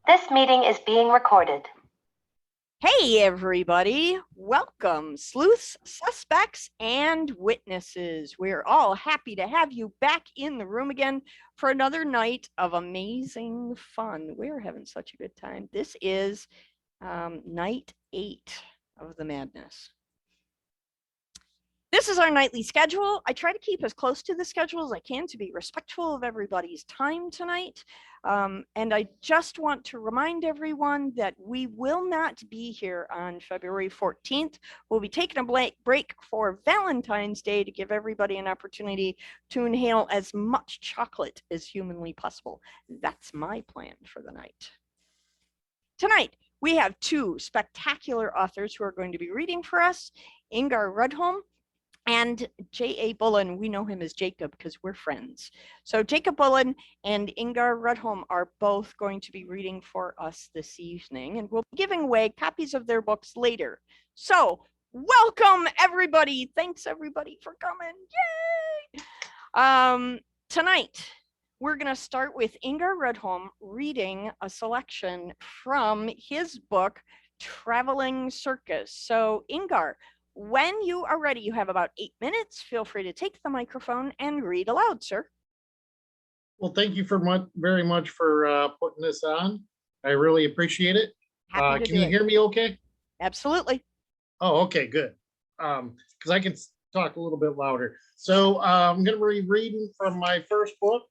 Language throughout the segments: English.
This meeting is being recorded. Hey, everybody. Welcome, sleuths, suspects, and witnesses. We're all happy to have you back in the room again for another night of amazing fun. We're having such a good time. This is night 8 of the madness. This is our nightly schedule. I try to keep as close to the schedule as I can to be respectful of everybody's time tonight. And I just want to remind everyone that we will not be here on February 14th. We'll be taking a break for Valentine's Day to give everybody an opportunity to inhale as much chocolate as humanly possible. That's my plan for the night. Tonight, we have two spectacular authors who are going to be reading for us, Ingar Rudholm and J.A. Bullen. We know him as Jacob because we're friends. So Jacob Bullen and Ingar Rudholm are both going to be reading for us this evening, and we'll be giving away copies of their books later. So welcome, everybody. Thanks, everybody, for coming. Yay! Tonight, we're going to start with Ingar Rudholm reading a selection from his book, Traveling Circus. So Ingar, when you are ready, you have about 8 minutes. Feel free to take the microphone and read aloud, sir. Well, thank you very much for putting this on. I really appreciate it. Can you hear me okay? Absolutely. Oh, okay, good. Because I can talk a little bit louder. So I'm going to be reading from my first book.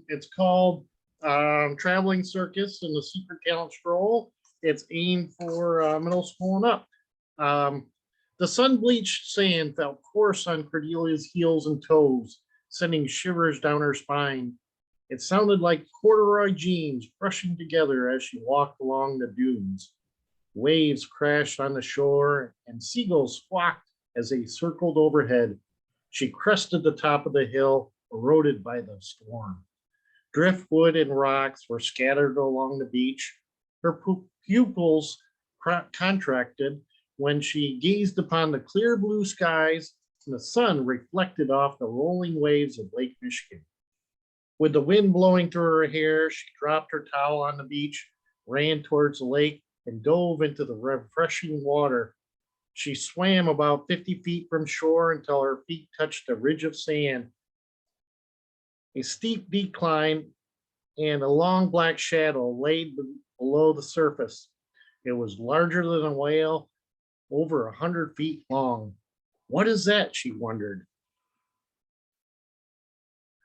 It's called Traveling Circus and the Secret Talent Scroll. It's aimed for middle school and up. The sun-bleached sand felt coarse on Cordelia's heels and toes, sending shivers down her spine. It sounded like corduroy jeans brushing together as she walked along the dunes. Waves crashed on the shore, and seagulls squawked as they circled overhead. She crested the top of the hill, eroded by the storm. Driftwood and rocks were scattered along the beach. Her pupils contracted when she gazed upon the clear blue skies and the sun reflected off the rolling waves of Lake Michigan. With the wind blowing through her hair, she dropped her towel on the beach, ran towards the lake, and dove into the refreshing water. She swam about 50 feet from shore until her feet touched a ridge of sand. A steep decline and a long black shadow laid below the surface. It was larger than a whale, over 100 feet long. What is that? She wondered.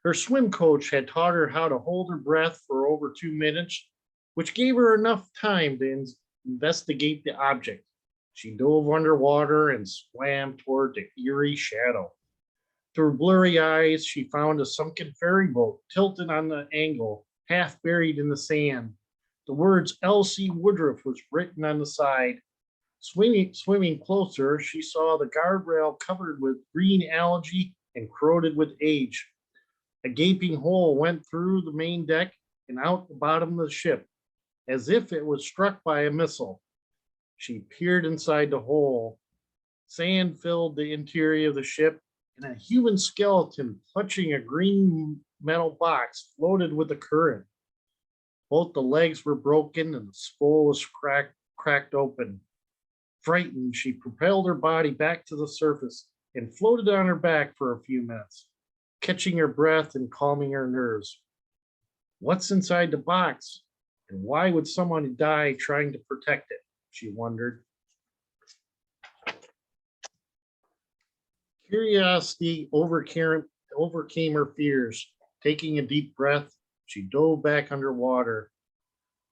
Her swim coach had taught her how to hold her breath for over 2 minutes, which gave her enough time to investigate the object. She dove underwater and swam toward the eerie shadow. Through blurry eyes, she found a sunken ferry boat tilted on the angle, half buried in the sand. The words L.C. Woodruff was written on the side. Swimming closer, she saw the guardrail covered with green algae and corroded with age. A gaping hole went through the main deck and out the bottom of the ship, as if it was struck by a missile. She peered inside the hole. Sand filled the interior of the ship, and a human skeleton clutching a green metal box floated with the current. Both the legs were broken and the skull was cracked open. Frightened, she propelled her body back to the surface and floated on her back for a few minutes, catching her breath and calming her nerves. What's inside the box? And why would someone die trying to protect it? She wondered. Curiosity overcame her fears. Taking a deep breath, she dove back underwater.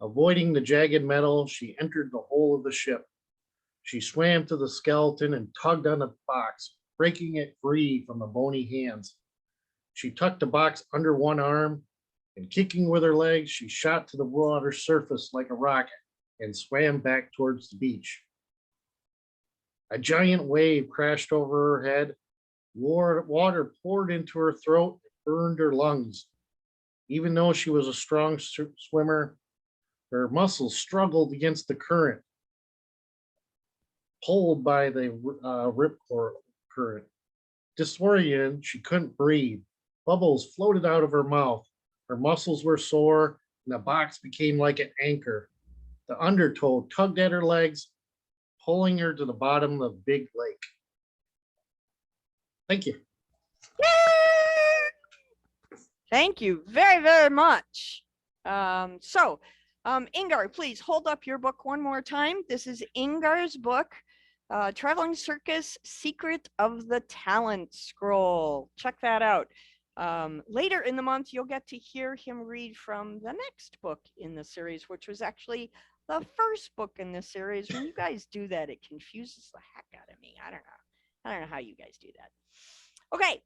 Avoiding the jagged metal, she entered the hull of the ship. She swam to the skeleton and tugged on the box, breaking it free from the bony hands. She tucked the box under one arm, and kicking with her legs, she shot to the water surface like a rocket and swam back towards the beach. A giant wave crashed over her head. Water poured into her throat and burned her lungs. Even though she was a strong swimmer, her muscles struggled against the current, pulled by the rip current. Disoriented, she couldn't breathe. Bubbles floated out of her mouth. Her muscles were sore, and the box became like an anchor. The undertow tugged at her legs, pulling her to the bottom of the big lake. Thank you. Thank you very, very much. Ingar, please hold up your book one more time. This is Ingar's book, Traveling Circus, Secret of the Talent Scroll. Check that out. Later in the month, you'll get to hear him read from the next book in the series, which was actually the first book in the series. When you guys do that, it confuses the heck out of me. I don't know how you guys do that. Okay.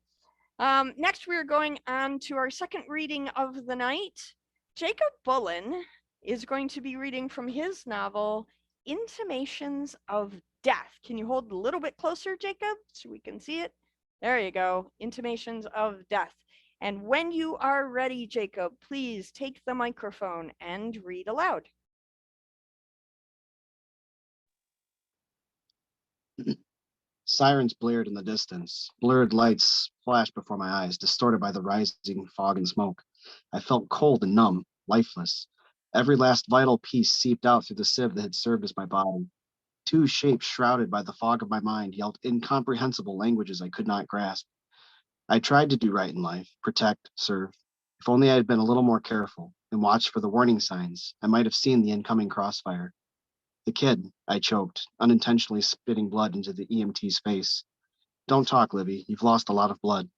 Next, we're going on to our second reading of the night. Jacob Bullen is going to be reading from his novel, Intimations of Death. Can you hold a little bit closer, Jacob, so we can see it? There you go, Intimations of Death. And when you are ready, Jacob, please take the microphone and read aloud. Sirens blared in the distance. Blurred lights flashed before my eyes, distorted by the rising fog and smoke. I felt cold and numb, lifeless. Every last vital piece seeped out through the sieve that had served as my body. Two shapes shrouded by the fog of my mind yelled incomprehensible languages I could not grasp. I tried to do right in life, protect, serve. If only I had been a little more careful and watched for the warning signs, I might have seen the incoming crossfire. The kid, I choked, unintentionally spitting blood into the EMT's face. Don't talk, Livy. You've lost a lot of blood.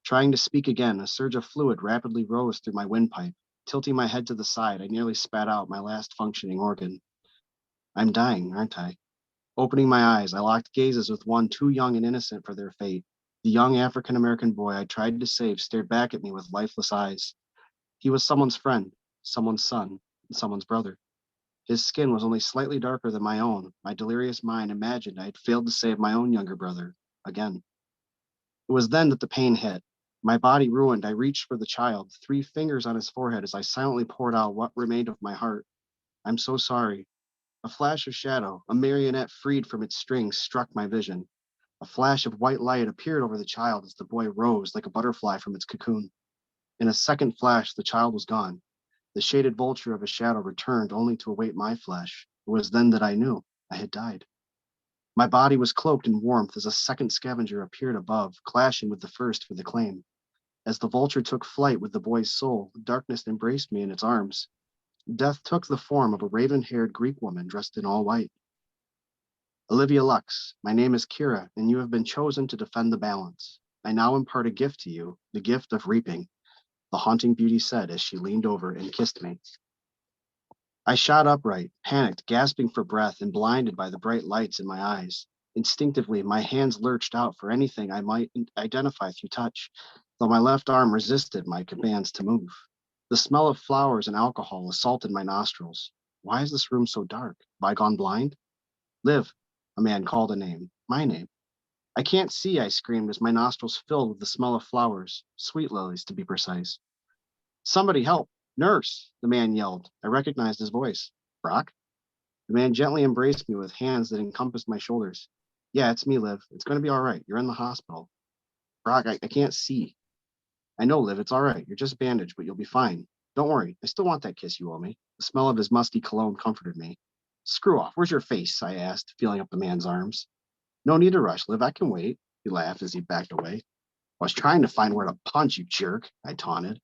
Trying to speak again, a surge of fluid rapidly rose through my windpipe. Tilting my head to the side, I nearly spat out my last functioning organ. I'm dying, aren't I? Opening my eyes, I locked gazes with one too young and innocent for their fate. The young African-American boy I tried to save stared back at me with lifeless eyes. He was someone's friend, someone's son, and someone's brother. His skin was only slightly darker than my own. My delirious mind imagined I had failed to save my own younger brother, again. It was then that the pain hit. My body ruined, I reached for the child, 3 fingers on his forehead as I silently poured out what remained of my heart. I'm so sorry. A flash of shadow, a marionette freed from its strings, struck my vision. A flash of white light appeared over the child as the boy rose like a butterfly from its cocoon. In a second flash, the child was gone. The shaded vulture of a shadow returned only to await my flesh. It was then that I knew I had died. My body was cloaked in warmth as a second scavenger appeared above, clashing with the first for the claim. As the vulture took flight with the boy's soul, darkness embraced me in its arms. Death took the form of a raven-haired Greek woman dressed in all white. Olivia Lux, my name is Kira, and you have been chosen to defend the balance. I now impart a gift to you, the gift of reaping, the haunting beauty said as she leaned over and kissed me. I shot upright, panicked, gasping for breath, and blinded by the bright lights in my eyes. Instinctively, my hands lurched out for anything I might identify through touch, though my left arm resisted my commands to move. The smell of flowers and alcohol assaulted my nostrils. Why is this room so dark? Have I gone blind? Liv, a man called a name, my name. I can't see, I screamed as my nostrils filled with the smell of flowers, sweet lilies to be precise. Somebody help, nurse, the man yelled. I recognized his voice. Brock? The man gently embraced me with hands that encompassed my shoulders. Yeah, it's me, Liv. It's going to be all right. You're in the hospital. Brock, I can't see. I know, Liv, it's all right. You're just bandaged, but you'll be fine. Don't worry. I still want that kiss you owe me. The smell of his musty cologne comforted me. Screw off. Where's your face? I asked, feeling up the man's arms. No need to rush, Liv. I can wait. He laughed as he backed away. I was trying to find where to punch, you jerk, I taunted.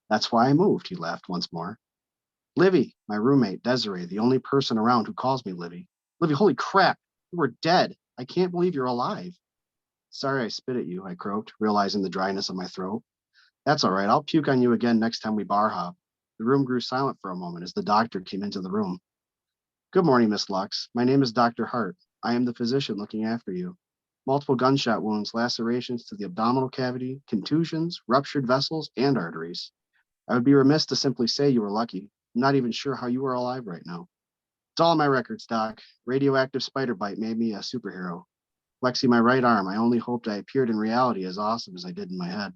That's why I moved, he laughed once more. Livy, my roommate, Desiree, the only person around who calls me Livy. Livy, holy crap, you were dead. I can't believe you're alive. Sorry I spit at you, I croaked, realizing the dryness of my throat. That's all right. I'll puke on you again next time we bar hop. The room grew silent for a moment as the doctor came into the room. Good morning, Miss Lux. My name is Dr. Hart. I am the physician looking after you. Multiple gunshot wounds, lacerations to the abdominal cavity, contusions, ruptured vessels, and arteries. I would be remiss to simply say you were lucky. I'm not even sure how you are alive right now. It's all in my records, Doc. Radioactive spider bite made me a superhero. Flexing my right arm, I only hoped I appeared in reality as awesome as I did in my head.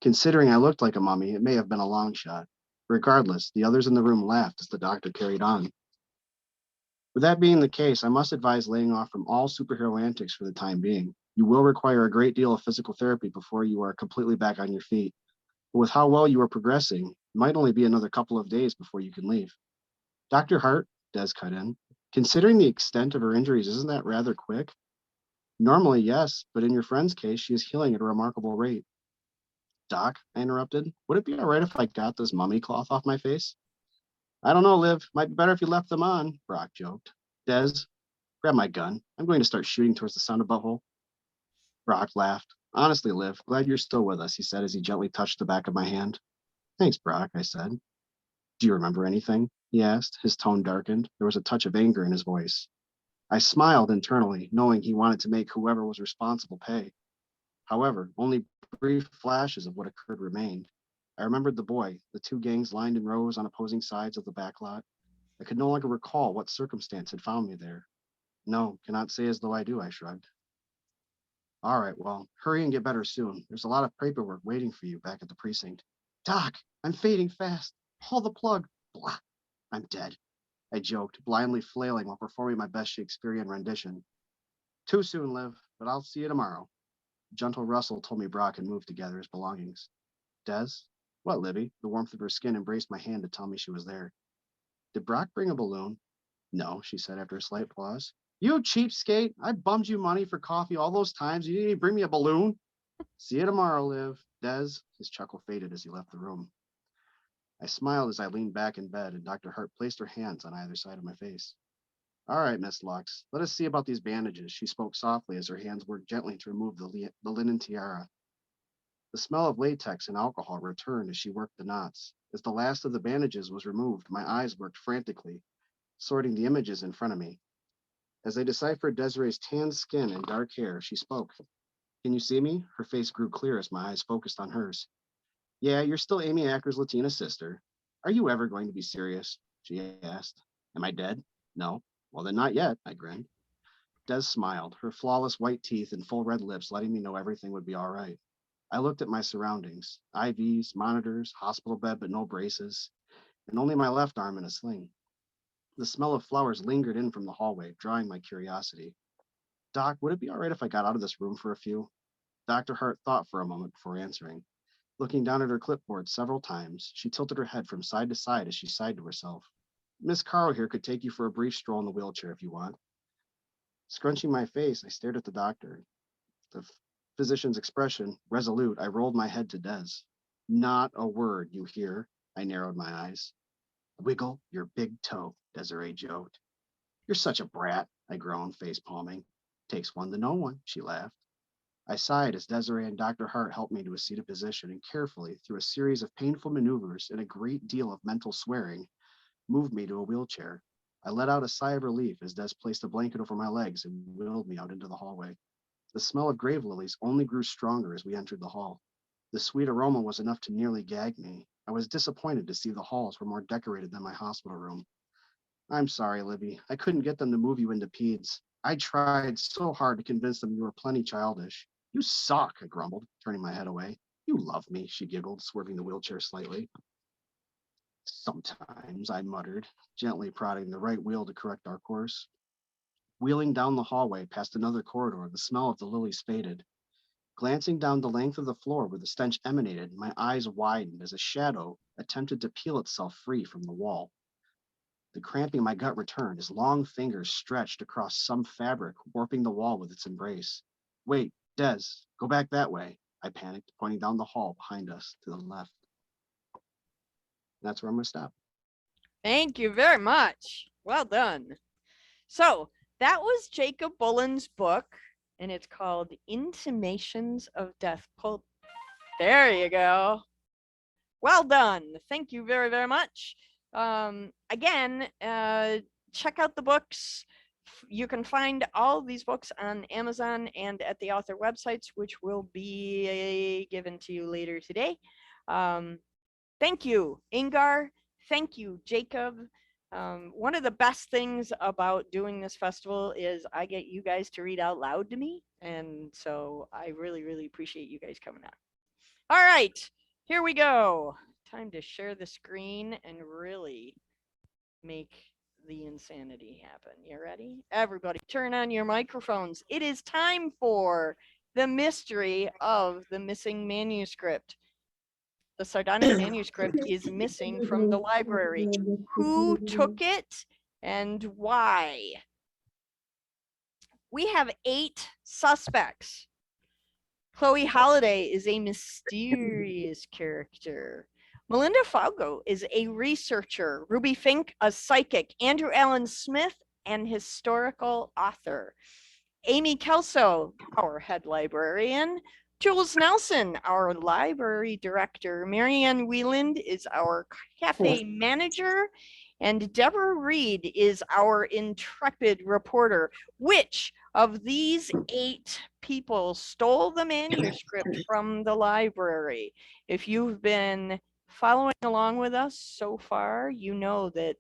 Considering I looked like a mummy, it may have been a long shot. Regardless, the others in the room laughed as the doctor carried on. With that being the case, I must advise laying off from all superhero antics for the time being. You will require a great deal of physical therapy before you are completely back on your feet. But with how well you are progressing, it might only be another couple of days before you can leave. Dr. Hart, Des cut in, considering the extent of her injuries, isn't that rather quick? Normally, yes, but in your friend's case, she is healing at a remarkable rate. Doc, I interrupted, would it be all right if I got this mummy cloth off my face? I don't know, Liv. Might be better if you left them on, Brock joked. Des, grab my gun. I'm going to start shooting towards the sound of butthole. Brock laughed. Honestly, Liv, glad you're still with us, he said as he gently touched the back of my hand. Thanks, Brock, I said. Do you remember anything? He asked. His tone darkened. There was a touch of anger in his voice. I smiled internally, knowing he wanted to make whoever was responsible pay. However, only brief flashes of what occurred remained. I remembered the boy, the two gangs lined in rows on opposing sides of the back lot. I could no longer recall what circumstance had found me there. No, cannot say as though I do, I shrugged. All right, well, hurry and get better soon. There's a lot of paperwork waiting for you back at the precinct. Doc, I'm fading fast. Pull the plug. Blah. I'm dead, I joked, blindly flailing while performing my best Shakespearean rendition. Too soon, Liv, but I'll see you tomorrow. Gentle Russell told me Brock had moved to gather his belongings. Des? What, Libby? The warmth of her skin embraced my hand to tell me she was there. Did Brock bring a balloon? No, she said after a slight pause. You cheapskate! I bummed you money for coffee all those times. You didn't even bring me a balloon? See you tomorrow, Liv. Des? His chuckle faded as he left the room. I smiled as I leaned back in bed and Dr. Hart placed her hands on either side of my face. All right, Miss Lux, let us see about these bandages, she spoke softly as her hands worked gently to remove the linen tiara. The smell of latex and alcohol returned as she worked the knots. As the last of the bandages was removed, my eyes worked frantically, sorting the images in front of me. As I deciphered Desiree's tan skin and dark hair, she spoke. Can you see me? Her face grew clear as my eyes focused on hers. Yeah, you're still Amy Acker's Latina sister. Are you ever going to be serious? She asked. Am I dead? No. Well, then not yet, I grinned. Des smiled, her flawless white teeth and full red lips letting me know everything would be all right. I looked at my surroundings. IVs, monitors, hospital bed, but no braces, and only my left arm in a sling. The smell of flowers lingered in from the hallway, drawing my curiosity. Doc, would it be all right if I got out of this room for a few? Dr. Hart thought for a moment before answering. Looking down at her clipboard several times, she tilted her head from side to side as she sighed to herself. Miss Carl here could take you for a brief stroll in the wheelchair if you want. Scrunching my face, I stared at the doctor. The physician's expression resolute, I rolled my head to Des. Not a word, you hear? I narrowed my eyes. Wiggle your big toe, Desiree joked. You're such a brat, I groaned, face palming. Takes one to know one, she laughed. I sighed as Desiree and Dr. Hart helped me to a seated position and carefully, through a series of painful maneuvers and a great deal of mental swearing, moved me to a wheelchair. I let out a sigh of relief as Des placed a blanket over my legs and wheeled me out into the hallway. The smell of grave lilies only grew stronger as we entered the hall. The sweet aroma was enough to nearly gag me. I was disappointed to see the halls were more decorated than my hospital room. I'm sorry, Libby. I couldn't get them to move you into peds. I tried so hard to convince them you were plenty childish. You suck, I grumbled, turning my head away. You love me, she giggled, swerving the wheelchair slightly. Sometimes, I muttered, gently prodding the right wheel to correct our course. Wheeling down the hallway past another corridor, the smell of the lilies faded. Glancing down the length of the floor where the stench emanated, my eyes widened as a shadow attempted to peel itself free from the wall. The cramping in my gut returned as long fingers stretched across some fabric, warping the wall with its embrace. Wait, Des, go back that way, I panicked, pointing down the hall behind us to the left. That's where I'm going to stop. Thank you very much. Well done. So that was Jacob Bullen's book, and it's called Intimations of Death. There you go. Well done. Thank you very, very much. Again, check out the books. You can find all these books on Amazon and at the author websites, which will be given to you later today. Thank you, Ingar. Thank you, Jacob. One of the best things about doing this festival is I get you guys to read out loud to me. And so I really, really appreciate you guys coming out. All right, here we go. Time to share the screen and really make the insanity happen. You ready? Everybody turn on your microphones. It is time for the mystery of the missing manuscript. the sardonic manuscript is missing from the library. Who took it and why? We have 8 suspects. Chloe Holiday is a mysterious character. Melinda Falgo is a researcher. Ruby Fink, a psychic. Andrew Allen Smith, an historical author. Amy Kelso, our head librarian. Jules Nelson, our library director. Marianne Wieland is our cafe manager. And Deborah Reed is our intrepid reporter. Which of these 8 people stole the manuscript from the library? If you've been following along with us so far, you know that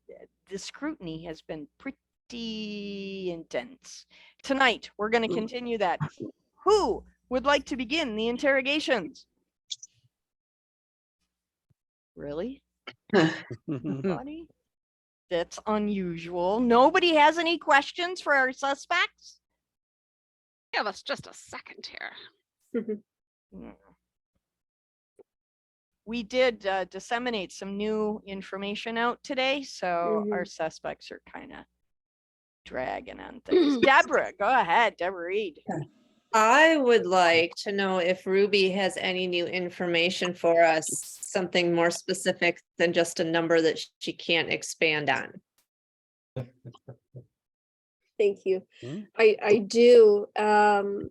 the scrutiny has been pretty intense. Tonight, we're going to continue that. Who would like to begin the interrogations? Really? Nobody? That's unusual. Nobody has any questions for our suspects? Give us just a second here. We did disseminate some new information out today, so our suspects are kind of dragging on things. Deborah, go ahead. Deborah Reed. I would like to know if Ruby has any new information for us, something more specific than just a number that she can't expand on. Thank you. I do. While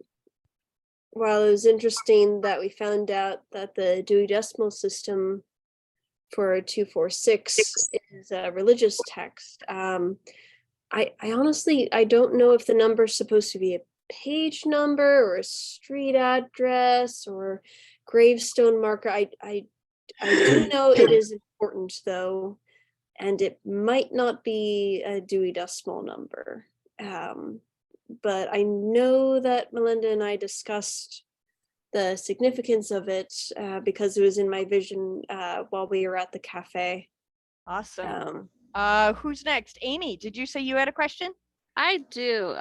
it was interesting that we found out that the Dewey Decimal System for 246 is a religious text, I honestly, I don't know if the number is supposed to be a page number or a street address or gravestone marker. I do know it is important though, and it might not be a Dewey Decimal number. But I know that Melinda and I discussed the significance of it because it was in my vision while we were at the cafe. Awesome. Who's next? Amy, did you say you had a question? I do.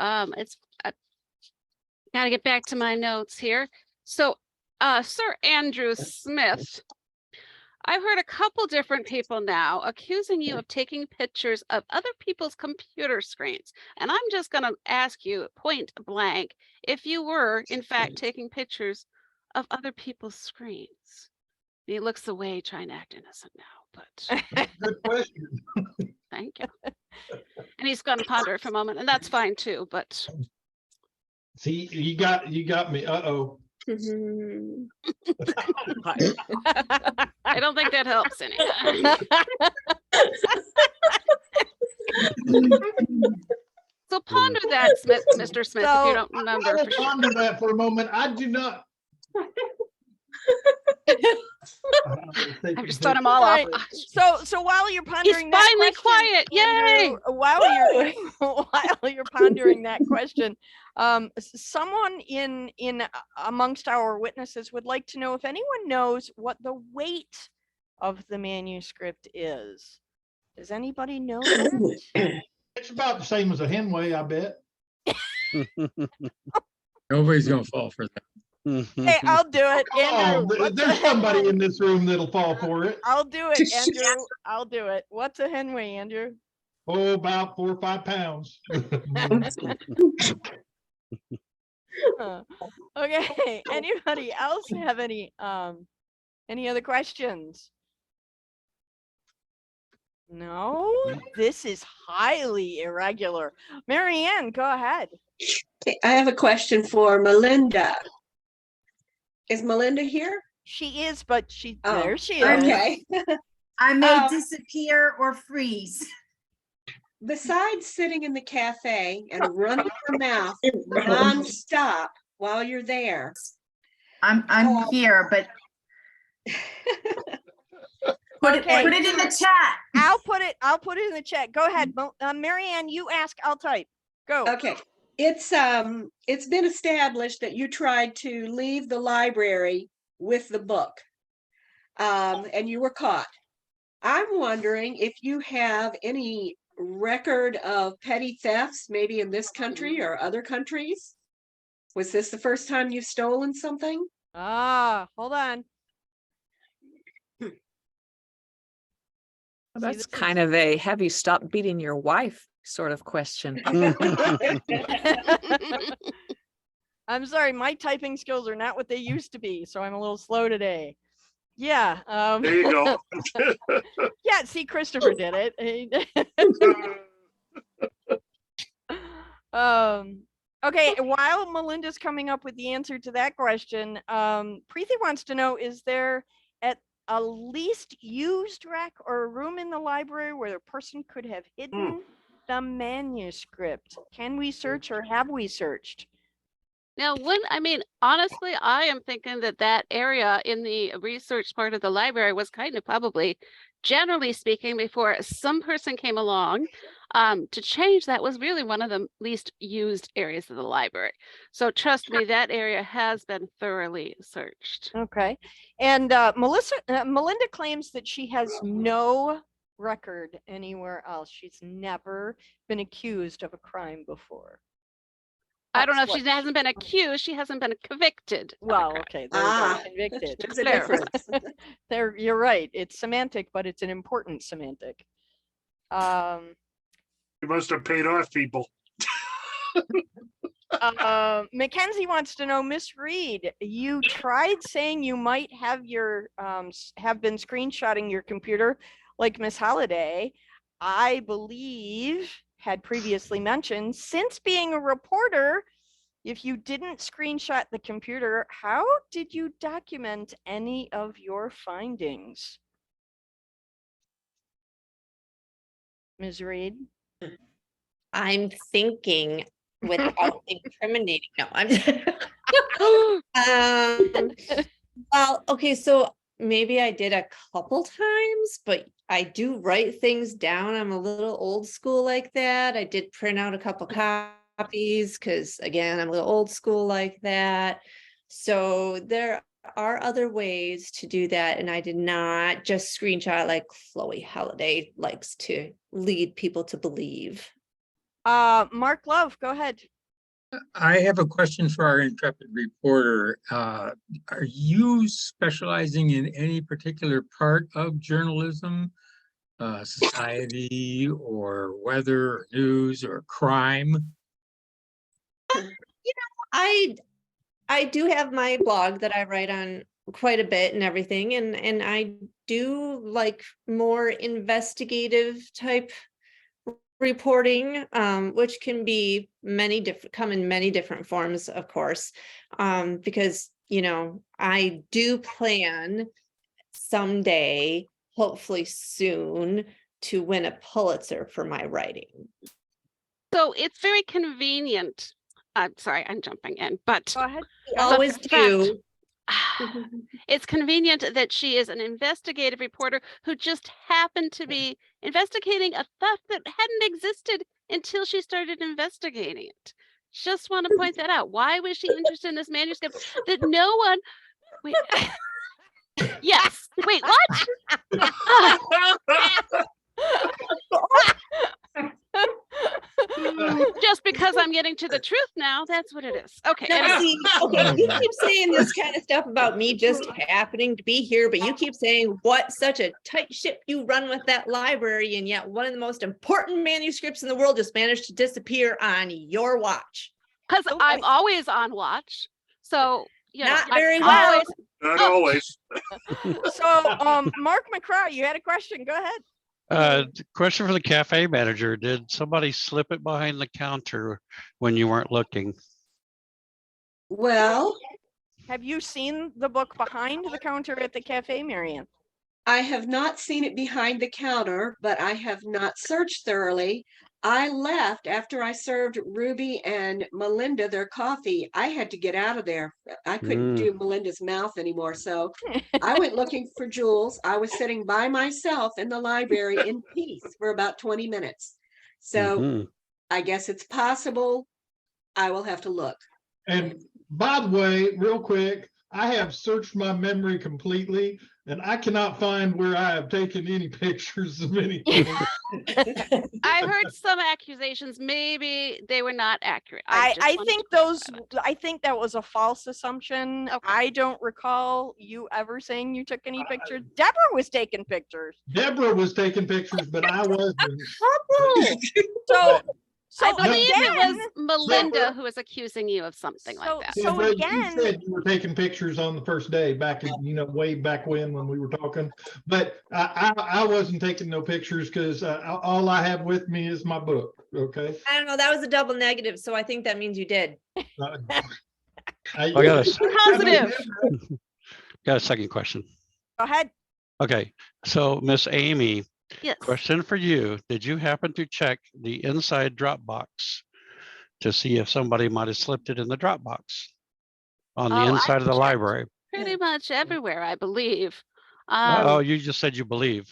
Gotta get back to my notes here. So, Sir Andrew Smith, I've heard a couple different people now accusing you of taking pictures of other people's computer screens. And I'm just going to ask you point blank if you were, in fact, taking pictures of other people's screens. He looks away trying to act innocent now, but Good question. thank you. And he's going to ponder it for a moment, and that's fine too, but. See, you got me. Uh-oh. I don't think that helps any. So ponder that, Mr. Smith, if you don't remember. I will For sure. ponder that for a moment. I do not. I've just thought them all Right. off. So while you're He's pondering that finally question, quiet. Yay! Andrew, while you're pondering that question, someone in amongst our witnesses would like to know if anyone knows what the weight of the manuscript is. Does anybody know that? It's about the same as a Henway, I bet. Nobody's gonna fall for that. Hey, I'll do it, Andrew. Oh, what's there's a somebody Henway? in this room that'll fall for it. I'll do it, Andrew. I'll do it. What's a Henway, Andrew? Oh, about 4 or 5 pounds. Okay. Anybody else have any other questions? No, this is highly irregular. Marianne, go ahead. Okay, I have a question for Melinda. Is Melinda here? She is, but Oh, there she is. Okay. I may disappear or freeze. Besides sitting in the cafe and running your mouth nonstop while you're there. I'm here, but put it in the chat. I'll put it in the chat. Go ahead. Marianne, you ask, I'll type. Go. Okay. It's been established that you tried to leave the library with the book. And you were caught. I'm wondering if you have any record of petty thefts, maybe in this country or other countries. Was this the first time you've stolen something? Hold on. That's this kind of a have you stopped beating your wife sort of question. I'm sorry, my typing skills are not what they used to be, so I'm a little slow today. Yeah. There you go. Yeah, see, Christopher did it. Okay, while Melinda's coming up with the answer to that question, Preeti wants to know, is there at a least used rack or a room in the library where a person could have hidden the manuscript? Can we search or have we searched? Now, honestly, I am thinking that area in the research part of the library was kind of probably, generally speaking, before some person came along to change, that was really one of the least used areas of the library. So trust me, that area has been thoroughly searched. Okay. And Melinda claims that she has no record anywhere else. She's never been accused of a crime before. I don't know if That's she hasn't been accused, she hasn't been convicted. Well, okay, there you go, convicted. There's a difference. There, you're right. It's semantic, but it's an important semantic. You must have paid off people. Mackenzie wants to know, Miss Reed, you tried saying you might have your have been screenshotting your computer like Miss Holliday. I believe had previously mentioned, since being a reporter, if you didn't screenshot the computer, how did you document any of your findings? Ms. Reed? I'm thinking without incriminating. No, I'm well, okay, so maybe I did a couple times, but I do write things down. I'm a little old school like that. I did print out a couple copies because, again, I'm a little old school like that. So there are other ways to do that, and I did not just screenshot like Chloe Halliday likes to lead people to believe. Mark Love, go ahead. I have a question for our intrepid reporter. Are you specializing in any particular part of journalism, society or weather or news or crime? I do have my blog that I write on quite a bit and everything, and I do like more investigative type reporting, which can be come in many different forms, of course, because I do plan someday, hopefully soon, to win a Pulitzer for my writing. So it's very convenient. I'm sorry, I'm jumping in, but Go ahead. You always do. It's convenient that she is an investigative reporter who just happened to be investigating a theft that hadn't existed until she started investigating it. Just want to point that out. Why was she interested in this manuscript that no one... Wait. Yes. Wait, what? Just because I'm getting to the truth now, that's what it is. Okay. Now, see, okay, you keep saying this kind of stuff about me just happening to be here, but you keep saying what such a tight ship you run with that library, and yet one of the most important manuscripts in the world just managed to disappear on your watch. Because I'm always on watch. So, not very well. Not always. So, Mark McCraw, you had a question. Go ahead. Question for the cafe manager. Did somebody slip it behind the counter when you weren't looking? Well, Have you seen the book behind the counter at the cafe, Marianne? I have not seen it behind the counter, but I have not searched thoroughly. I left after I served Ruby and Melinda their coffee. I had to get out of there. I couldn't do Melinda's mouth anymore. So I went looking for Jules. I was sitting by myself in the library in peace for about 20 minutes. So I guess it's possible. I will have to look. And by the way, real quick, I have searched my memory completely. And I cannot find where I have taken any pictures of anything. I heard some accusations. Maybe they were not accurate. I just wanted think to those, clarify that. I think that was a false assumption. Okay. I don't recall you ever saying you took any pictures. Deborah was taking pictures. Deborah was taking pictures, but I wasn't. So, I so believe it was again, Melinda who was accusing you of something like that. so Deborah, again, you said you were taking pictures on the first day back in, way back when we were talking. But I wasn't taking no pictures because all I have with me is my book. Okay. I don't know, that was a double negative, so I think that means you did. I got Positive. got a second question. go ahead. Okay, so Miss Amy, Yes. question for you. Did you happen to check the inside Dropbox to see if somebody might have slipped it in the Dropbox on the Oh, I inside of the checked library? Pretty much everywhere, I believe. Oh, you just said you believe.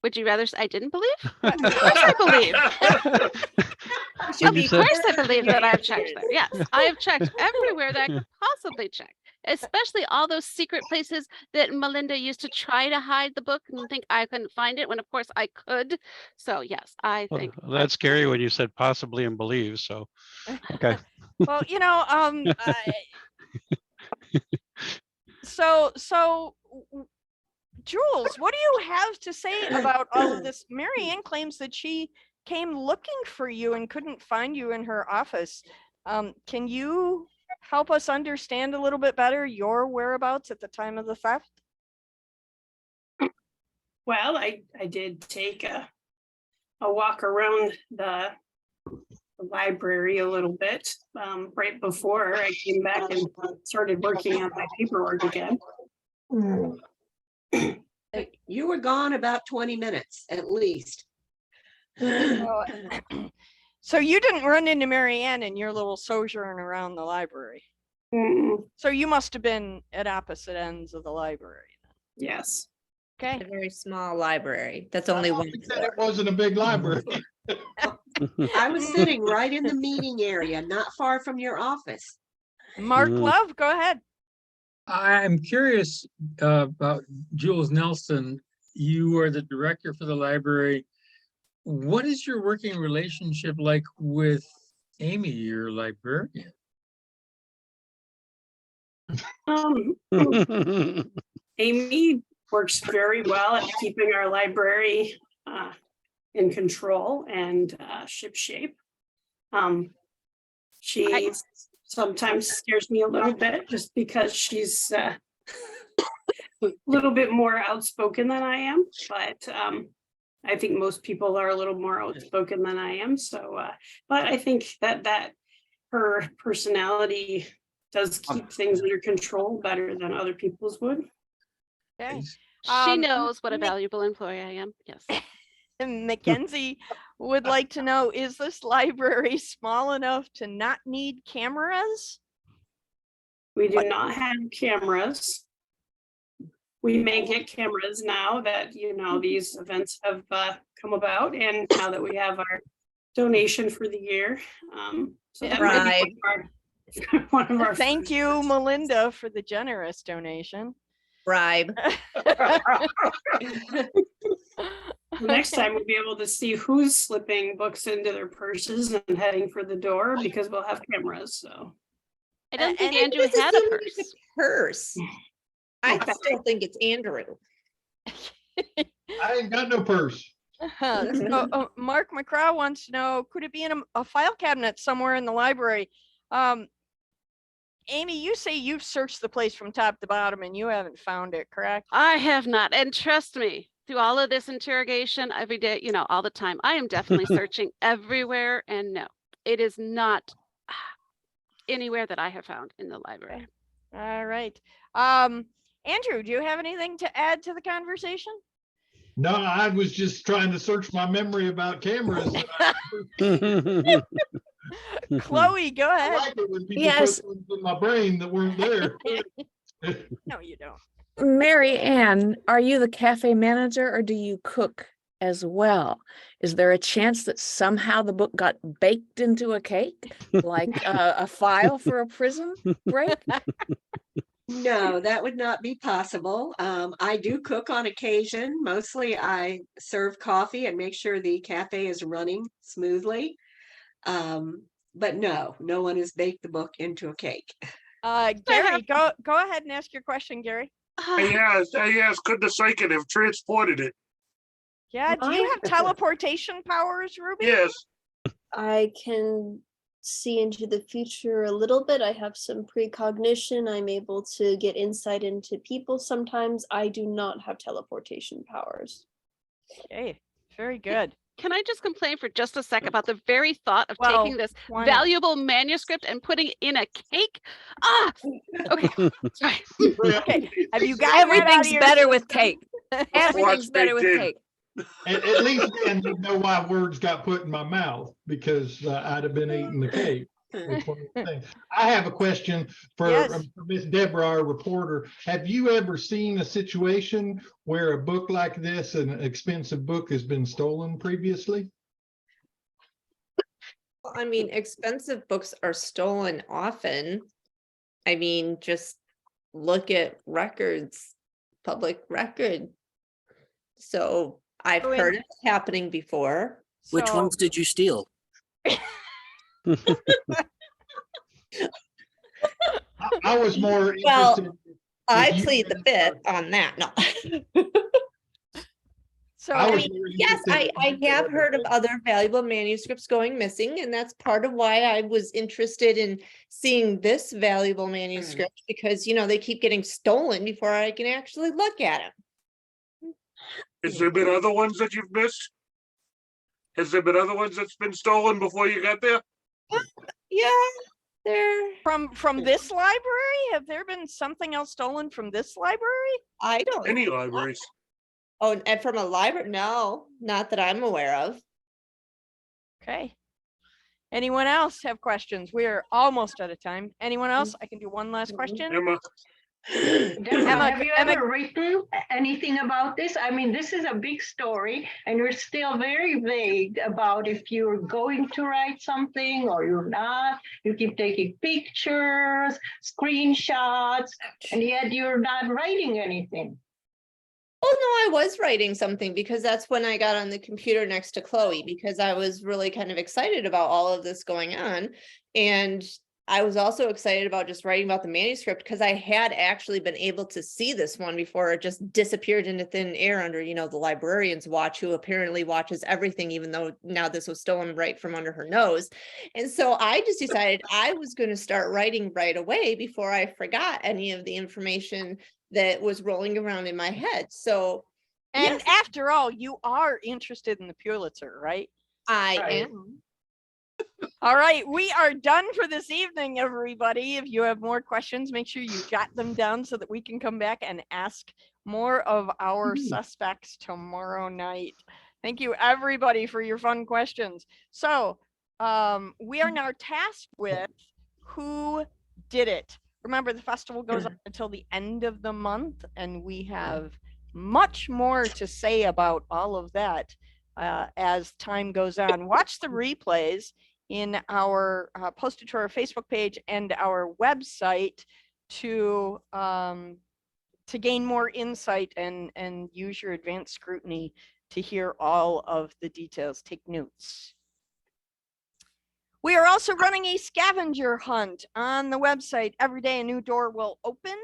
Would you rather I didn't believe? Of course I believe. When you Of said- course I believe that I've checked there. Yes, I have checked everywhere that I could possibly check, especially all those secret places that Melinda used to try to hide the book and think I couldn't find it when of course I could. So yes, I Well, think that's scary when you said possibly and believe, so, okay. Well, so Jules, what do you have to say about all of this? Mary Ann claims that she came looking for you and couldn't find you in her office. Can you help us understand a little bit better your whereabouts at the time of the theft? Well, I did take a walk around the library a little bit right before I came back and started working on my paperwork again. You were gone about 20 minutes at least. So you didn't run into Mary Ann in your little sojourn around the library. Mm, So you must have been at opposite ends of the library. yes. Okay. A very small library. That's only one. He said it wasn't a big library. I was sitting right in the meeting area, not far from your office. Mark Mm. Love, go ahead. I'm curious about Jules Nelson. You are the director for the library. What is your working relationship like with Amy, your librarian? Amy works very well at keeping our library in control and ship shape. She sometimes scares me a little bit just because she's a little bit more outspoken than I am, but I think most people are a little more outspoken than I am. So, but I think that her personality does keep things under control better than other people's would. Okay. she knows what a valuable employee I am. Yes. Mackenzie would like to know, is this library small enough to not need cameras? We do not have cameras. We may get cameras now that, these events have come about, and now that we have our donation for the year. So that might be one of our Thank you, Melinda, for the generous donation. Bribe. Next time we'll be able to see who's slipping books into their purses and heading for the door because we'll have cameras. So I don't think And Andrew this had a isn't purse. a purse. I still think it's Andrew. I ain't got no purse. So, Mark McCraw wants to know, could it be in a file cabinet somewhere in the library? Amy, you say you've searched the place from top to bottom and you haven't found it, correct? I have not. And trust me, through all of this interrogation every day, all the time, I am definitely searching everywhere. And no, it is not anywhere that I have found in the library. All right. Andrew, do you have anything to add to the conversation? No, I was just trying to search my memory about cameras. Chloe, go I ahead. like it when people Yes. put things in my brain that weren't there. No, you don't. Mary Ann, are you the cafe manager or do you cook as well? Is there a chance that somehow the book got baked into a cake, like a file for a prison break? No, that would not be possible. I do cook on occasion. Mostly I serve coffee and make sure the cafe is running smoothly. But no, no one has baked the book into a cake. Gary, go ahead and ask your question, Gary. I asked, could the psychic have transported it? Yeah, do you have teleportation powers, Ruby? Yes. I can see into the future a little bit. I have some precognition. I'm able to get insight into people sometimes. I do not have teleportation powers. Okay, very good. Can I just complain for just a second about the very thought of Well, taking this why not? valuable manuscript and putting it in a cake? Ah, okay. Sorry. Okay, have you got that out of Everything's your better system? with cake. Everything's better with baked in. cake. At least then you know why words got put in my mouth, because I'd have been eating the cake. That's one of the things. I have a question for Yes. Miss Deborah, our reporter. Have you ever seen a situation where a book like this, an expensive book, has been stolen previously? Well, I mean, expensive books are stolen often. I mean, just look at records, public record. So I've So in- heard it happening before. Which So- ones did you steal? I was more Well, interested. I if you plead the had- fifth on that. No. So I I was mean, more yes, interested I in have what heard of the- other valuable manuscripts going missing, and that's part of why I was interested in seeing this valuable manuscript, because, you know, they keep getting stolen before I can actually look at them. Has there been other ones that you've missed? Has there been other ones that's been stolen before you got there? Yeah, they're, from this library, have there been something else stolen from this library? I don't. Any libraries? Oh, and from a library? No, not that I'm aware of. Okay. Anyone else have questions? We're almost out of time. Anyone else? I can do one last question. Emma, Emma, Have you Emma- ever written anything about this? I mean, this is a big story and you're still very vague about if you're going to write something or you're not. You keep taking pictures, screenshots, and yet you're not writing anything. Oh, no, I was writing something, because that's when I got on the computer next to Chloe, because I was really kind of excited about all of this going on. And I was also excited about just writing about the manuscript, because I had actually been able to see this one before it just disappeared into thin air under, you know, the librarian's watch, who apparently watches everything, even though now this was stolen right from under her nose. And so I just decided I was going to start writing right away before I forgot any of the information that was rolling around in my head. So And yes, after all, you are interested in the Pulitzer, right? I Right. am. All right, we are done for this evening, everybody. If you have more questions, make sure you jot them down so that we can come back and ask more of our suspects tomorrow night. Thank you, everybody, for your fun questions. So we are now tasked with who did it. Remember, the festival goes on until the end of the month, and we have much more to say about all of that as time goes on. Watch the replays in our posted to our Facebook page and our website to gain more insight and use your advanced scrutiny to hear all of the details. Take notes. We are also running a scavenger hunt on the website. Every day a new door will open.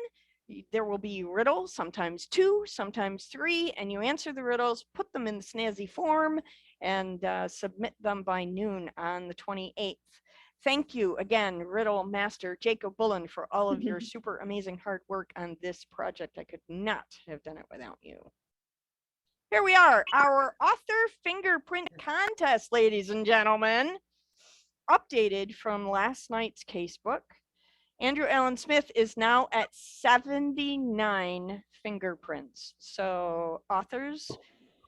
There will be riddles, sometimes 2, sometimes 3, and you answer the riddles, put them in the snazzy form, and submit them by noon on the 28th. Thank you again, Riddle Master Jacob Bullen, for all of your super amazing hard work on this project. I could not have done it without you. Here we are, our author fingerprint contest, ladies and gentlemen. Updated from last night's casebook. Andrew Allen Smith is now at 79 fingerprints. So authors,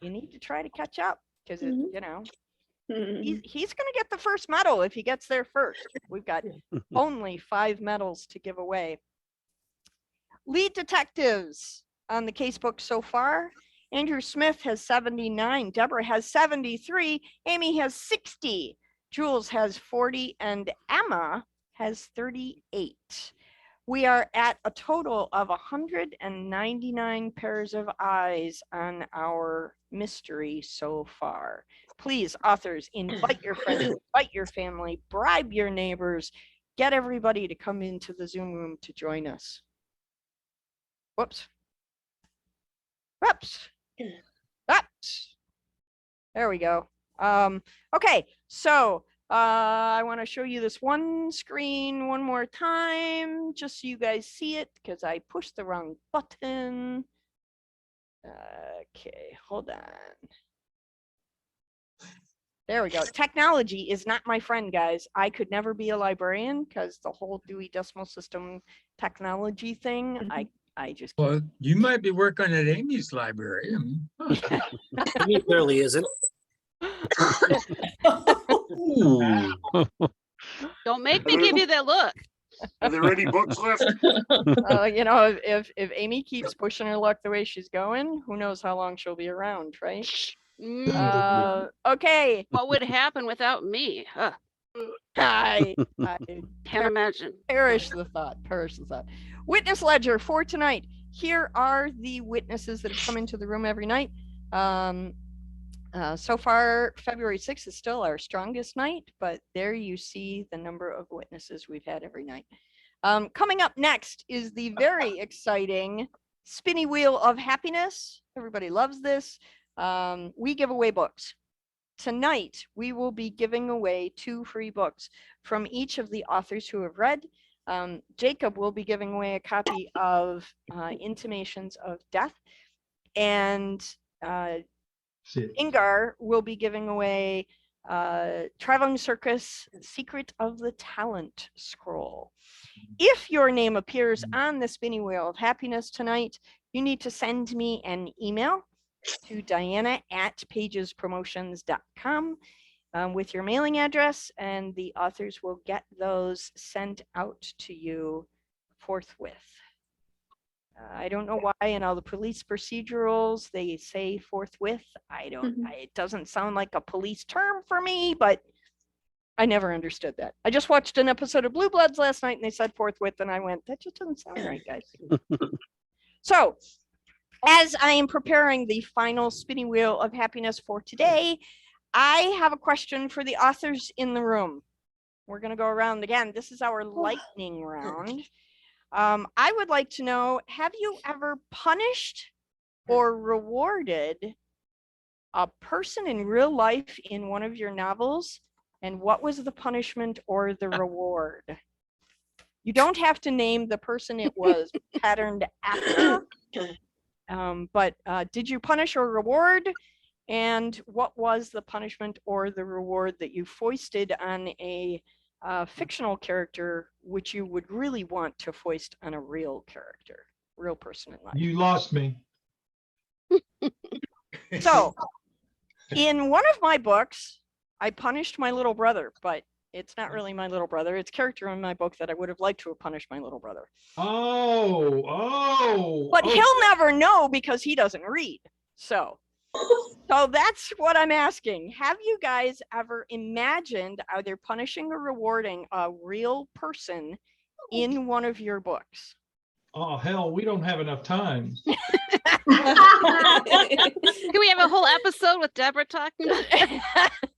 you need to try to catch up, because you know, he's going to get the first medal if he gets there first. We've got only 5 medals to give away. Lead detectives on the casebook so far. Andrew Smith has 79, Deborah has 73, Amy has 60, Jules has 40, and Emma has 38. We are at a total of 199 pairs of eyes on our mystery so far. Please, authors, invite your friends, invite your family, bribe your neighbors, get everybody to come into the Zoom room to join us. Whoops. Whoops. Whoops. There we go. Okay, so I want to show you this one screen one more time, just so you guys see it, because I pushed the wrong button. Okay, hold on. There we go. Technology is not my friend, guys. I could never be a librarian because the whole Dewey Decimal System technology thing, I just can't. Well, you might be working at Amy's library. He clearly isn't. Ooh. Don't make me give you that look. Are there any books left? You know, if Amy keeps pushing her luck the way she's going, who knows how long she'll be around, right? Okay. What would happen without me? I Can't imagine. perish the thought. Witness ledger for tonight. Here are the witnesses that have come into the room every night. So far, February 6th is still our strongest night, but there you see the number of witnesses we've had every night. Coming up next is the very exciting Spinny Wheel of Happiness. Everybody loves this. We give away books. Tonight, we will be giving away 2 free books from each of the authors who have read. Jacob will be giving away a copy of Intimations of Death, and Ingar will be giving away Traveling Circus Secret of the Talent Scroll. If your name appears on the Spinning Wheel of Happiness tonight, you need to send me an email to diana@pagespromotions.com with your mailing address, and the authors will get those sent out to you forthwith. I don't know why in all the police procedurals they say forthwith. It doesn't sound like a police term for me, but I never understood that. I just watched an episode of Blue Bloods last night and they said forthwith and I went, that just doesn't sound right, guys. So as I am preparing the final Spinning Wheel of Happiness for today, I have a question for the authors in the room. We're going to go around again. This is our lightning round. I would like to know, have you ever punished or rewarded a person in real life in one of your novels? And what was the punishment or the reward? You don't have to name the person it was patterned after. But did you punish or reward? And what was the punishment or the reward that you foisted on a fictional character, which you would really want to foist on a real character, real person in life? You lost me. So in one of my books, I punished my little brother, but it's not really my little brother. It's character in my book that I would have liked to have punished my little brother. But he'll never know because he doesn't read. So that's what I'm asking. Have you guys ever imagined either punishing or rewarding a real person in one of your books? Oh, hell, we don't have enough time. Can we have a whole episode with Deborah talking about it?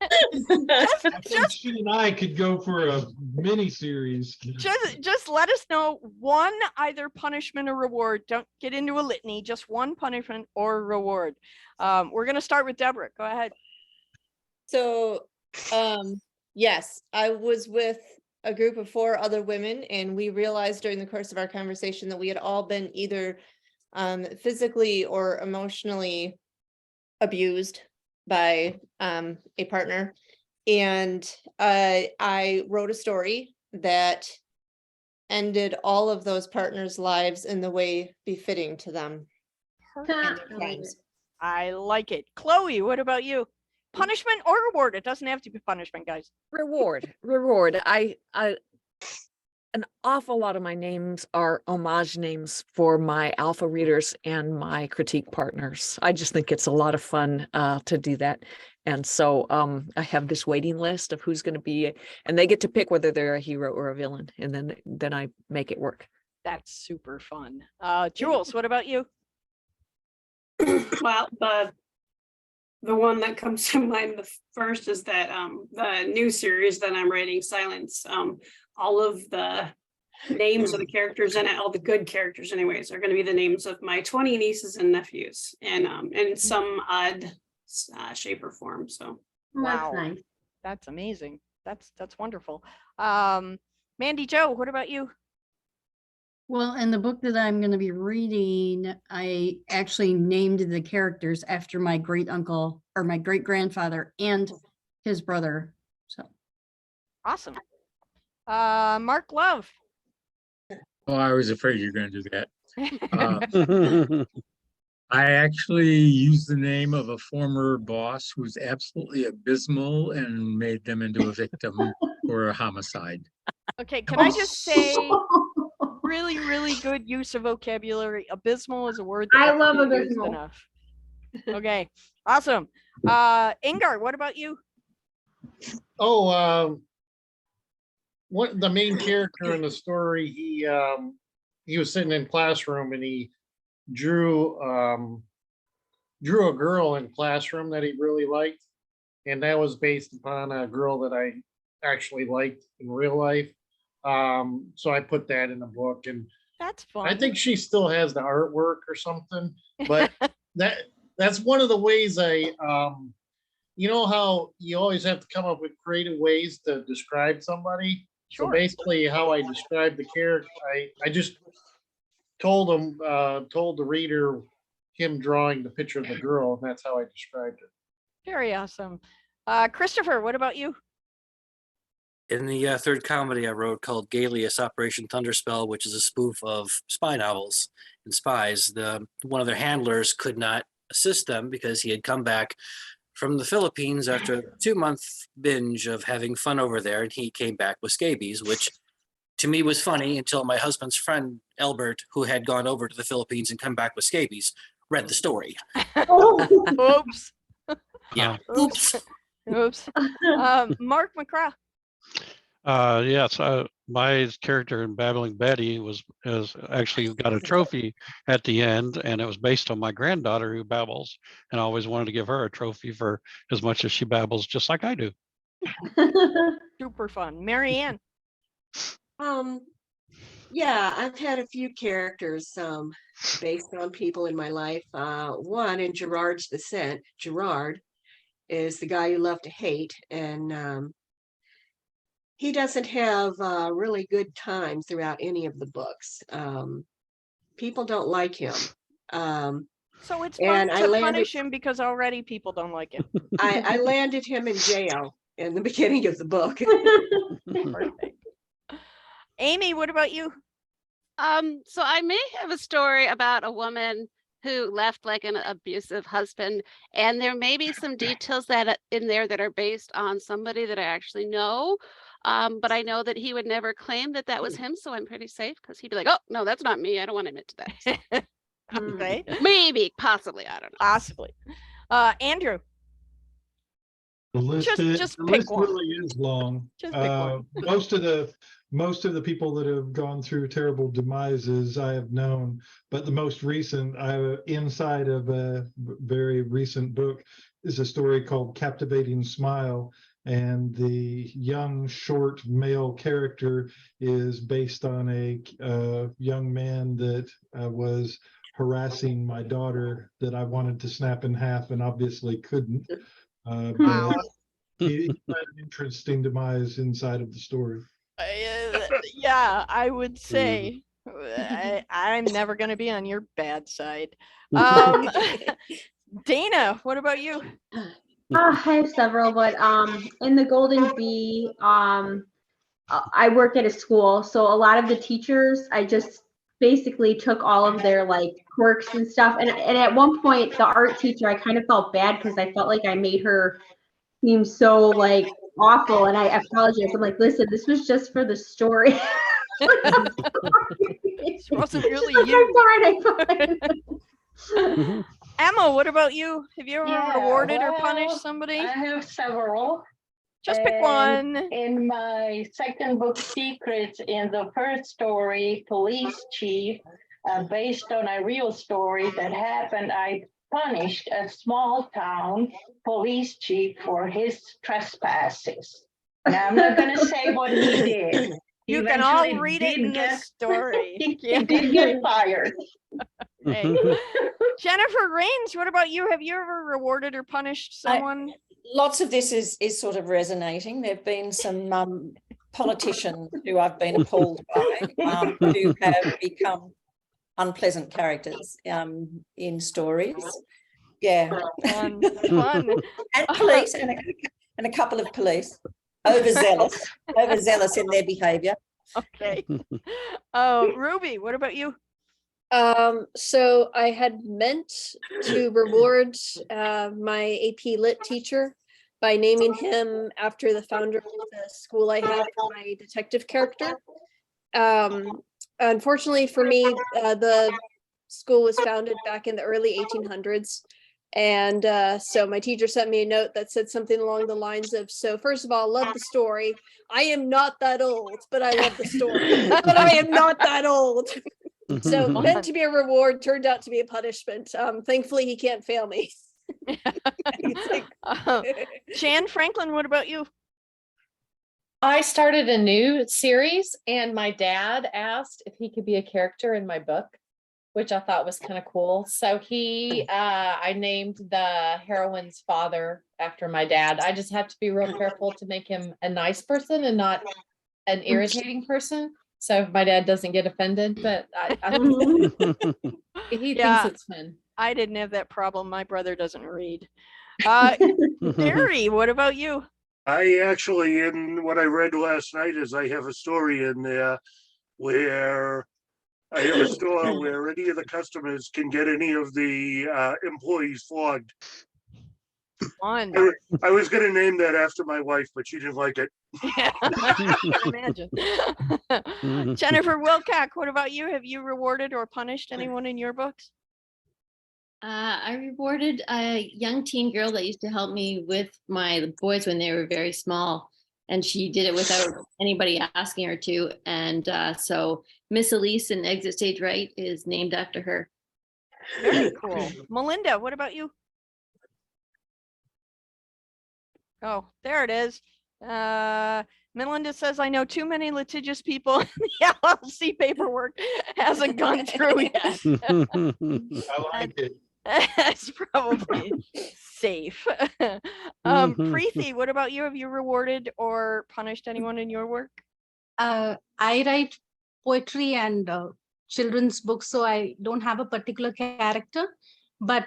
I think she and I could go for a mini series. Just let us know one either punishment or reward. Don't get into a litany, just one punishment or reward. We're going to start with Deborah. Go ahead. So, yes, I was with a group of 4 other women, and we realized during the course of our conversation that we had all been either physically or emotionally abused by a partner. And I wrote a story that ended all of those partners' lives in the way befitting to them. And their crimes. I like it. Chloe, what about you? Punishment or reward? It doesn't have to be punishment, guys. Reward. An awful lot of my names are homage names for my alpha readers and my critique partners. I just think it's a lot of fun to do that. And so I have this waiting list of who's going to be, and they get to pick whether they're a hero or a villain. And then I make it work. That's super fun. Jules, what about you? Well, the one that comes to mind the first is that the new series that I'm writing, Silence. All of the names of the characters in it, all the good characters anyways, are going to be the names of my 20 nieces and nephews, and in some odd shape or form. So Wow. That's nice. That's amazing. That's wonderful. Mandy Jo, what about you? Well, in the book that I'm going to be reading, I actually named the characters after my great uncle or my great grandfather and his brother. So Awesome. Mark Love. Oh, I was afraid you were going to do that. I actually used the name of a former boss who's absolutely abysmal and made them into a victim for a homicide. Okay, can I just say, really, really good use of vocabulary. Abysmal is a word that I hasn't love been used abysmal. enough. Okay, awesome. Ingar, what about you? Oh, what the main character in the story, he was sitting in classroom and he drew a girl in classroom that he really liked, and that was based upon a girl that I actually liked in real life. So I put that in the book, and That's fun. I think she still has the artwork or something, but that's one of the ways you know how you always have to come up with creative ways to describe somebody. Sure. So basically how I described the character, I just told the reader him drawing the picture of the girl, and that's how I described it. Very awesome. Christopher, what about you? In the third comedy I wrote called Galius Operation Thunderspell, which is a spoof of spy novels and spies, one of their handlers could not assist them because he had come back from the Philippines after a 2-month binge of having fun over there, and he came back with scabies, which to me was funny until my husband's friend Albert, who had gone over to the Philippines and come back with scabies, read the story. Oops. Yeah. Oops. Oops. Mark McCraw. Yes, my character in Babbling Betty has actually got a trophy at the end, and it was based on my granddaughter who babbles, and I always wanted to give her a trophy for as much as she babbles, just like I do. Super fun. Marianne. Yeah, I've had a few characters based on people in my life. One in Gerard's Descent. Gerard is the guy you love to hate, and he doesn't have really good time throughout any of the books. People don't like him. So it's fun to punish him because already people don't like him. I landed him in jail in the beginning of the book. Perfect. Amy, what about you? So I may have a story about a woman who left like an abusive husband, and there may be some details that in there that are based on somebody that I actually know. But I know that he would never claim that that was him, so I'm pretty safe because he'd be like, "Oh no, that's not me. I don't want to admit to that." Okay. Maybe, possibly, I don't know. Possibly. Andrew. The list, Just the pick list one. really is long. Just pick one. Most of the people that have gone through terrible demises I have known, but the most recent, inside of a very recent book, is a story called Captivating Smile. And the young, short male character is based on a young man that was harassing my daughter that I wanted to snap in half and obviously couldn't. But he had an interesting demise inside of the story. Yeah, I would say I'm never going to be on your bad side. Dana, what about you? I have several, but in the Golden Bee, I work at a school, so a lot of the teachers, I just basically took all of their like quirks and stuff. And at one point, the art teacher, I kind of felt bad because I felt like I made her seem so like awful, and I apologize. I'm like, listen, this was just for the story. It wasn't really you. Emma, what about you? Have you ever rewarded or punished somebody? I have several. Just pick And one. In my second book, Secrets, in the first story, Police Chief, based on a real story that happened, I punished a small town police chief for his trespasses. Now, I'm not going to say what he did. He You can all eventually read it did in the get- story. He Yeah. did get fired. Right. Jennifer Rains, what about you? Have you ever rewarded or punished someone? Lots of this is sort of resonating. There have been some politicians who I've been appalled by, who have become unpleasant characters in stories. Yeah. Fun. And police, and a couple of police. Overzealous in their behavior. Okay. Ruby, what about you? So I had meant to reward my AP Lit teacher by naming him after the founder of the school I have for my detective character. Unfortunately for me, the school was founded back in the early 1800s. And so my teacher sent me a note that said something along the lines of, so first of all, love the story. I am not that old, but I love the story. But I am not that old. So meant to be a reward, turned out to be a punishment. Thankfully, he can't fail me. Jan Franklin, what about you? I started a new series and my dad asked if he could be a character in my book, which I thought was kind of cool. So I named the heroine's father after my dad. I just have to be real careful to make him a nice person and not an irritating person. So if my dad doesn't get offended, but he thinks it's fun. I didn't have that problem. My brother doesn't read. Gary, what about you? I actually, in what I read last night, is I have a story in there where I have a store where any of the customers can get any of the employees flogged. Fun. I was going to name that after my wife, but she didn't like it. Yeah, I can imagine. Jennifer Wilcock, what about you? Have you rewarded or punished anyone in your books? I rewarded a young teen girl that used to help me with my boys when they were very small. And she did it without anybody asking her to. And so Miss Elise in Exit Stage Right is named after her. Very cool. Melinda, what about you? Oh, there it is. Melinda says, I know too many litigious people. The LLC paperwork hasn't gone through yet. I like it. That's probably safe. Preeti, what about you? Have you rewarded or punished anyone in your work? I write poetry and children's books, so I don't have a particular character, but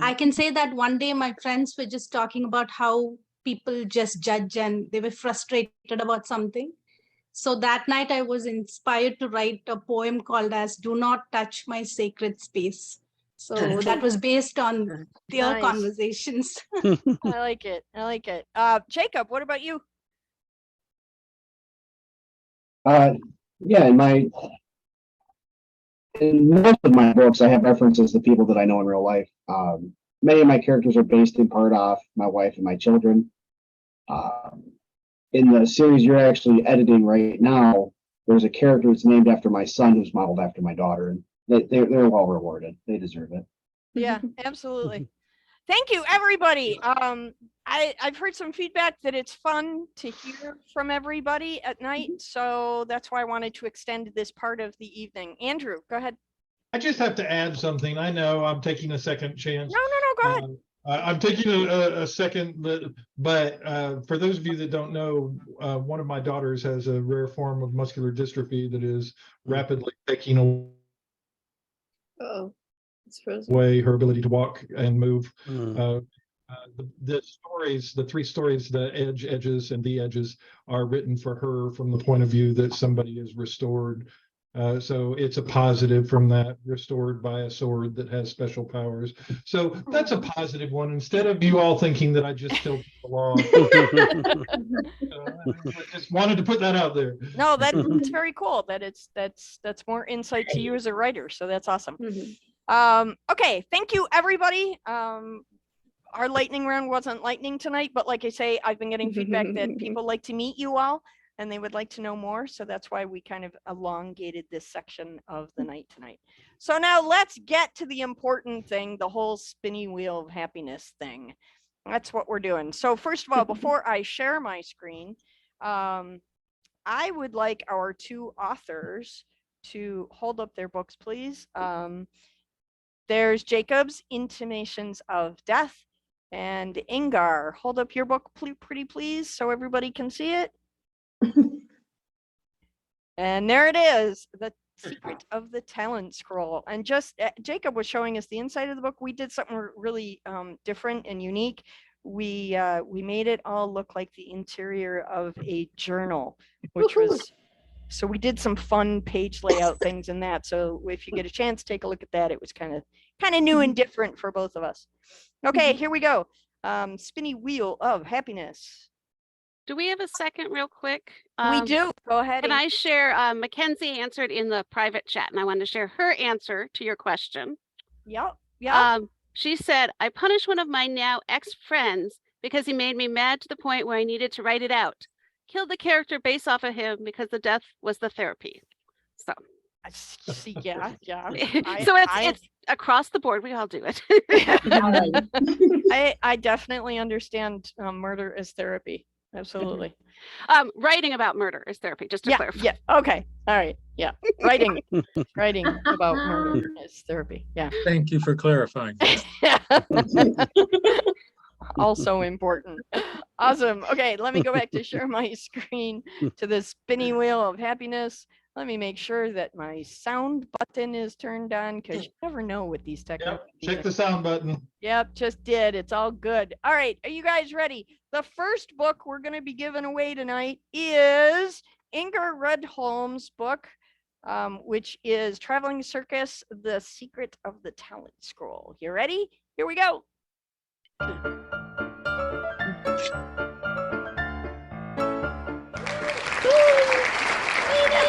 I can say that one day my friends were just talking about how people just judge and they were frustrated about something. So that night I was inspired to write a poem called as Do Not Touch My Sacred Space. So that was based on their Nice. conversations. I like it. I like it. Jacob, what about you? Yeah, in most of my books, I have references to people that I know in real life. Many of my characters are based in part off my wife and my children. In the series you're actually editing right now, there's a character that's named after my son who's modeled after my daughter, and they're well rewarded. They deserve it. Yeah, absolutely. Thank you, everybody. I've heard some feedback that it's fun to hear from everybody at night, so that's why I wanted to extend this part of the evening. Andrew, go ahead. I just have to add something. I know I'm taking a second chance. No, go ahead. I'm taking a second, but for those of you that don't know, one of my daughters has a rare form of muscular dystrophy that is rapidly taking away her ability to walk and move. The stories, the three stories, the edges, and the edges are written for her from the point of view that somebody is restored. So it's a positive from that, restored by a sword that has special powers. So that's a positive one, instead of you all thinking that I just killed the law. I just wanted to put that out there. No, that's very cool. That's more insight to you as a writer. So that's awesome. Okay, thank you, everybody. our lightning round wasn't lightning tonight, but like I say, I've been getting feedback that people like to meet you all and they would like to know more. So that's why we kind of elongated this section of the night tonight. So now let's get to the important thing, the whole spinny wheel of happiness thing. That's what we're doing. So first of all, before I share my screen, I would like our two authors to hold up their books, please. There's Jacob's Intimations of Death, and Ingar. Hold up your book pretty please so everybody can see it. And there it is, The Secret of the Talent Scroll. And just Jacob was showing us the inside of the book. We did something really different and unique. We made it all look like the interior of a journal, which was, so we did some fun page layout things in that. So if you get a chance, take a look at that. It was kind of new and different for both of us. Okay, here we go. Spinny Wheel of Happiness. Do we have a second real quick? We do. Go ahead. Can I share? Mackenzie answered in the private chat, and I wanted to share her answer to your question. Yep. Yeah. She said, I punished one of my now ex-friends because he made me mad to the point where I needed to write it out. Killed the character based off of him because the death was the therapy. So. See, yeah. So it's across the board. We all do it. I definitely understand murder as therapy. Absolutely. Writing about murder is therapy, just to clarify. Yeah. Okay. All right. Yeah. Writing about murder is therapy. Yeah. Thank you for clarifying. Also important. Awesome. Okay, let me go back to share my screen to the spinny wheel of happiness. Let me make sure that my sound button is turned on because you never know with these techniques. Check the sound button. Yep, just did. It's all good. All right, are you guys ready? The first book we're going to be giving away tonight is Ingar Rudholm's book, which is Traveling Circus, The Secret of the Talent Scroll. You ready? Here we go.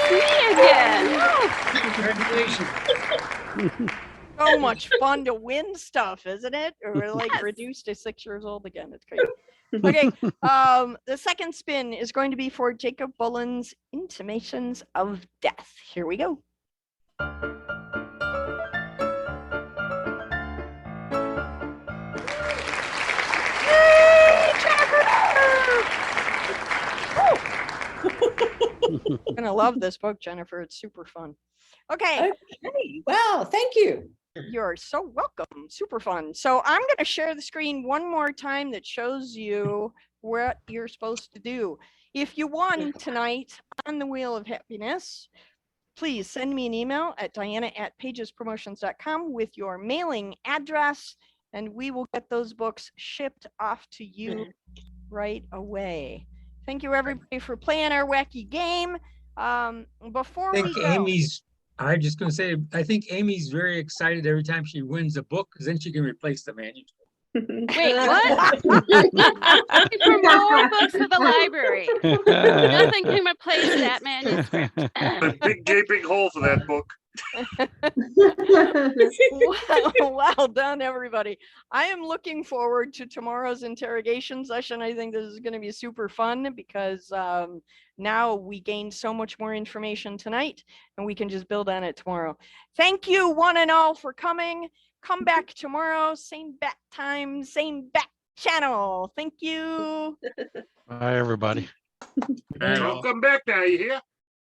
Me again. Congratulations. So much fun to win stuff, isn't it? Or we're like reduced to 6 years old again. It's crazy. Okay. The second spin is going to be for Jacob Bullen's Intimations of Death. Here we go. You're gonna love this book, Jennifer. It's super fun. Okay. Wow, thank you. You're so welcome. Super fun. So I'm going to share the screen one more time that shows you what you're supposed to do. If you won tonight on the Wheel of Happiness, please send me an email at diana@pagespromotions.com with your mailing address, and we will get those books shipped off to you right away. Thank you, everybody, for playing our wacky game. Before we go, I'm just going to say, I think Amy's very excited every time she wins a book because then she can replace the manuscript. Wait, what? For more books for the library. Nothing can replace that manuscript. A big gaping hole for that book. Well done, everybody. I am looking forward to tomorrow's interrogation session. I think this is going to be super fun because now we gained so much more information tonight and we can just build on it tomorrow. Thank you one and all for coming. Come back tomorrow, same bat time, same bat channel. Thank you. Bye, everybody. Don't come back now, you hear?